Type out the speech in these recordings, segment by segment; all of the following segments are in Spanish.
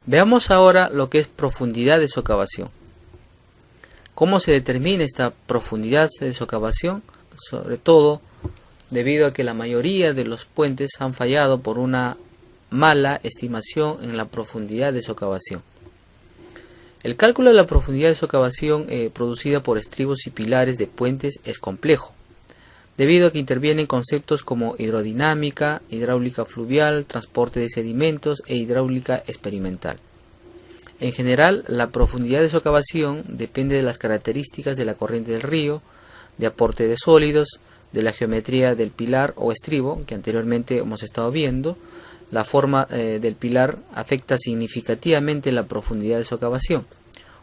Veamos ahora lo que es profundidad de socavación. ¿Cómo se determina esta profundidad de socavación? Sobre todo debido a que la mayoría de los puentes han fallado por una mala estimación en la profundidad de socavación. El cálculo de la profundidad de socavación producida por estribos y pilares de puentes es complejo, debido a que intervienen conceptos como hidrodinámica, hidráulica fluvial, transporte de sedimentos e hidráulica experimental. En general, la profundidad de socavación depende de las características de la corriente del río, de aporte de sólidos, de la geometría del pilar o estribo, que anteriormente hemos estado viendo. La forma del pilar afecta significativamente la profundidad de socavación.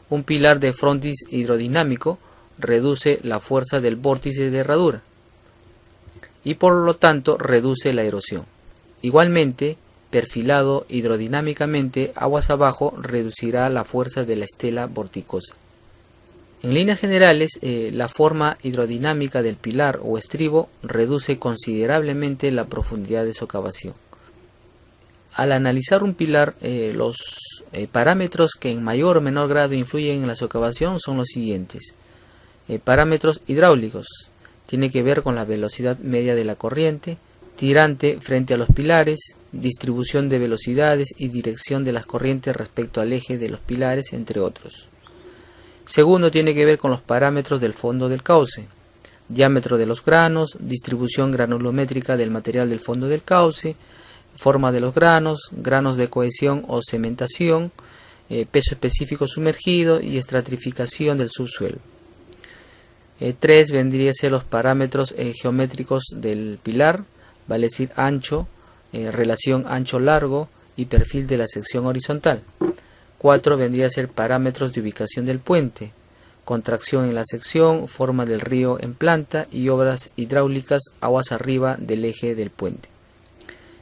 Un pilar de frontis hidrodinámico reduce la fuerza del vórtice de herradura y por lo tanto reduce la erosión. Igualmente, perfilado hidrodinámicamente aguas abajo reducirá la fuerza de la estela vorticosa. En líneas generales, la forma hidrodinámica del pilar o estribo reduce considerablemente la profundidad de socavación. Al analizar un pilar, los parámetros que en mayor o menor grado influyen en la socavación son los siguientes. Parámetros hidráulicos. Tiene que ver con la velocidad media de la corriente, tirante frente a los pilares, distribución de velocidades y dirección de las corrientes respecto al eje de los pilares, entre otros. Segundo, tiene que ver con los parámetros del fondo del cauce, diámetro de los granos, distribución granulométrica del material del fondo del cauce, forma de los granos, granos de cohesión o cementación, peso específico sumergido y estratificación del subsuelo. 3 vendría a ser los parámetros geométricos del pilar, vale decir ancho, relación ancho-largo y perfil de la sección horizontal. 4 vendría a ser parámetros de ubicación del puente, contracción en la sección, forma del río en planta y obras hidráulicas aguas arriba del eje del puente.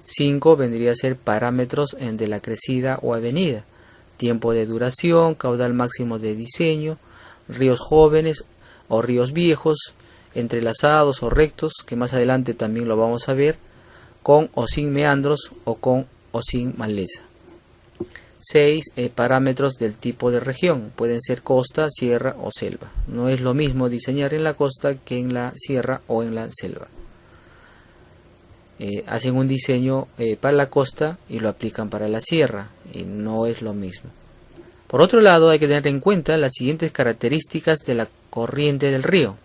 5 vendría a ser parámetros de la crecida o avenida, tiempo de duración, caudal máximo de diseño, ríos jóvenes o ríos viejos, entrelazados o rectos, que más adelante también lo vamos a ver, con o sin meandros o con o sin maleza. 6 parámetros del tipo de región, pueden ser costa, sierra o selva. No es lo mismo diseñar en la costa que en la sierra o en la selva. Hacen un diseño para la costa y lo aplican para la sierra, y no es lo mismo. Por otro lado, hay que tener en cuenta las siguientes características de la corriente del río: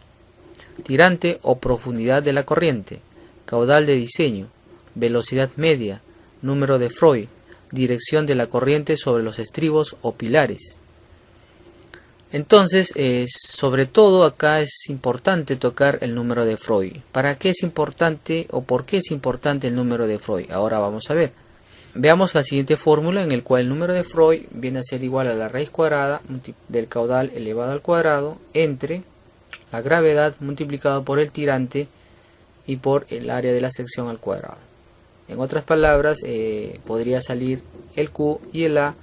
tirante o profundidad de la corriente, caudal de diseño, velocidad media, número de Freud, dirección de la corriente sobre los estribos o pilares. Entonces, sobre todo acá es importante tocar el número de Freud. ¿Para qué es importante o por qué es importante el número de Freud? Ahora vamos a ver. Veamos la siguiente fórmula en la cual el número de Freud viene a ser igual a la raíz cuadrada del caudal elevado al cuadrado entre la gravedad multiplicado por el tirante y por el área de la sección al cuadrado. En otras palabras, podría salir el Q y el A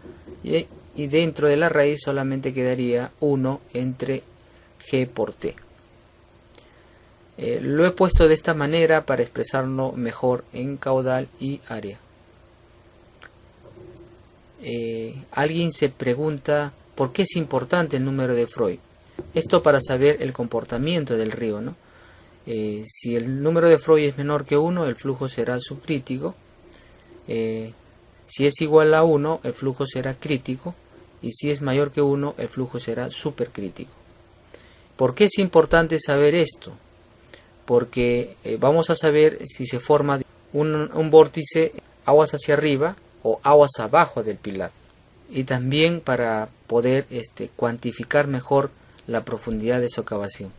y dentro de la raíz solamente quedaría 1 entre G por T. Lo he puesto de esta manera para expresarlo mejor en caudal y área. Alguien se pregunta por qué es importante el número de Freud. Esto para saber el comportamiento del río, ¿no? Si el número de Freud es menor que 1, el flujo será subcrítico. Si es igual a 1, el flujo será crítico. Y si es mayor que 1, el flujo será supercrítico. ¿Por qué es importante saber esto? Porque vamos a saber si se forma un vórtice aguas hacia arriba o aguas abajo del pilar. Y también para poder cuantificar mejor la profundidad de socavación.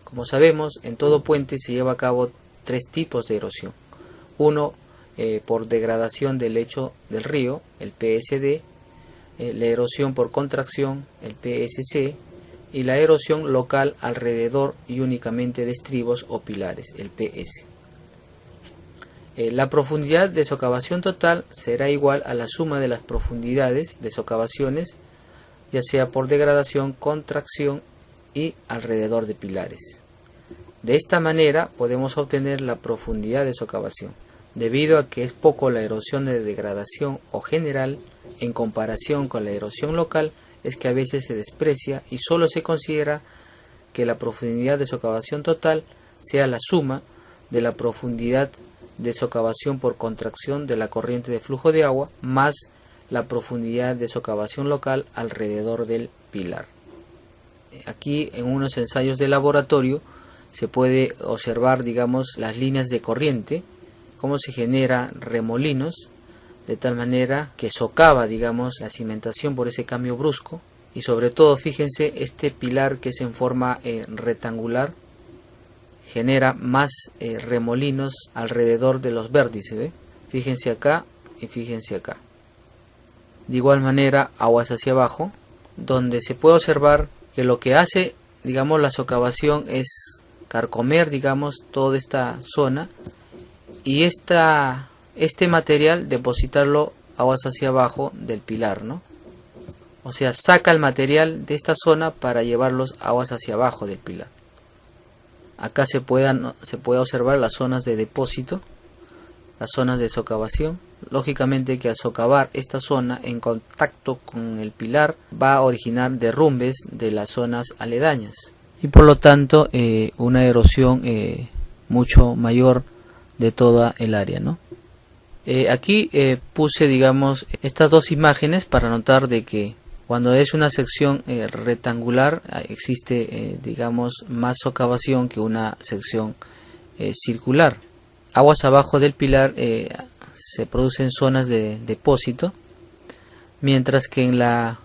Como sabemos, en todo puente se lleva a cabo 3 tipos de erosión. Uno, por degradación del lecho del río, el PSD, la erosión por contracción, el PSC, y la erosión local alrededor y únicamente de estribos o pilares, el PS. La profundidad de socavación total será igual a la suma de las profundidades de socavaciones, ya sea por degradación, contracción y alrededor de pilares. De esta manera podemos obtener la profundidad de socavación. debido a que es poco la erosión de degradación o general en comparación con la erosión local, es que a veces se desprecia y solo se considera que la profundidad de socavación total sea la suma de la profundidad de socavación por contracción de la corriente de flujo de agua más la profundidad de socavación local alrededor del pilar. Aquí en unos ensayos de laboratorio se puede observar, digamos, las líneas de corriente, cómo se genera remolinos de tal manera que socava, digamos, la cimentación por ese cambio brusco. Y sobre todo, fíjense, este pilar que es en forma rectangular genera más remolinos alrededor de los vértices, ¿ve? Fíjense acá y fíjense acá. De igual manera, aguas hacia abajo, donde se puede observar que lo que hace, digamos, la socavación es carcomer, digamos, toda esta zona y este material depositarlo aguas hacia abajo del pilar, ¿no? O sea, saca el material de esta zona para llevarlos aguas hacia abajo del pilar. Acá se puede observar las zonas de depósito, las zonas de socavación. Lógicamente que al socavar esta zona en contacto con el pilar va a originar derrumbes de las zonas aledañas y por lo tanto una erosión mucho mayor de toda el área, ¿no? Aquí puse, digamos, estas dos imágenes para notar de que cuando es una sección rectangular existe, digamos, más socavación que una sección circular. Aguas abajo del pilar se producen zonas de depósito, mientras que en la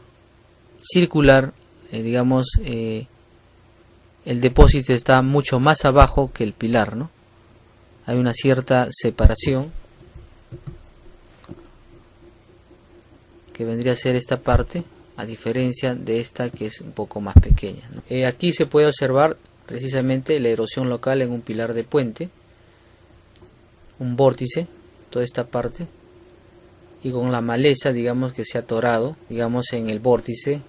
circular, digamos, el depósito está mucho más abajo que el pilar, ¿no? Hay una cierta separación que vendría a ser esta parte, a diferencia de esta que es un poco más pequeña, ¿no? Aquí se puede observar precisamente la erosión local en un pilar de puente, un vórtice, toda esta parte, y con la maleza, digamos, que se ha atorado, digamos, en el vórtice